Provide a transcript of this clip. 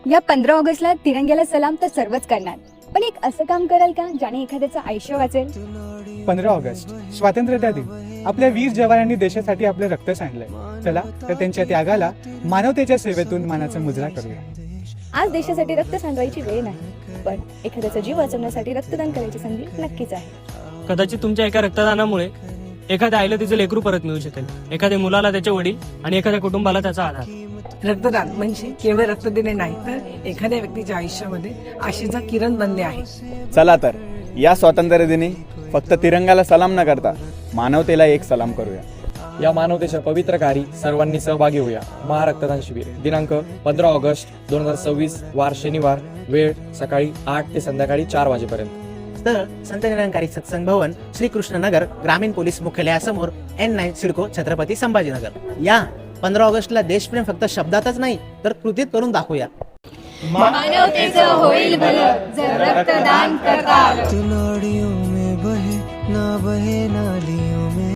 या 15 ऑगस्टला तिरंग्याला सलाम तर सर्वच करणार, पण एक असं काम कराल का ज्याने एखाद्याचं आयुष्य वाचेल? 15 ऑगस्ट स्वातंत्र्य दिन. आपल्या वीर जवानांनी देशासाठी आपले रक्त सांडलंय. चला तर त्यांच्या त्यागाला मानवतेच्या सेवेतून मानाचा मुजरा करूया. आज देशासाठी रक्त सांडवायची वेळ नाही, पण एखाद्याचा जीव वाचवण्यासाठी रक्तदान करायची संधी नक्कीच आहे. कदाचित तुमच्या एका रक्तदानामुळे एखाद्या आईला तिचं लेकरू परत मिळू शकेल, एखाद्या मुलाला त्याचे वडील आणि एखाद्या कुटुंबाला त्याचा आधार. रक्तदान म्हणजे केवळ रक्त देणे नाही, तर एखाद्या व्यक्तीच्या आयुष्यामध्ये आशेचा किरण बनणे आहे. चला तर या स्वातंत्र्य दिनी फक्त तिरंगाला सलाम न करता मानवतेला एक सलाम करूया. या मानवतेच्या पवित्र कार्यात सर्वांनी सहभागी होऊया. महारक्तदान शिबिर दिनांक 15 ऑगस्ट 2026, वार शनिवार, वेळ सकाळी 8 ते संध्याकाळी 4 वाजेपर्यंत. स्थळ संत निरंकारी सत्संग भवन, श्रीकृष्ण नगर, ग्रामीण पोलीस मुख्यालयासमोर, N9 सिडको, छत्रपती संभाजीनगर. या 15 ऑगस्टला देशप्रेम फक्त शब्दातच नाही तर कृतीत करून दाखवूया. मानवतेचं होईल भलं जर रक्तदान करता आलं. नाड़ियों में बहे ना नालियों में.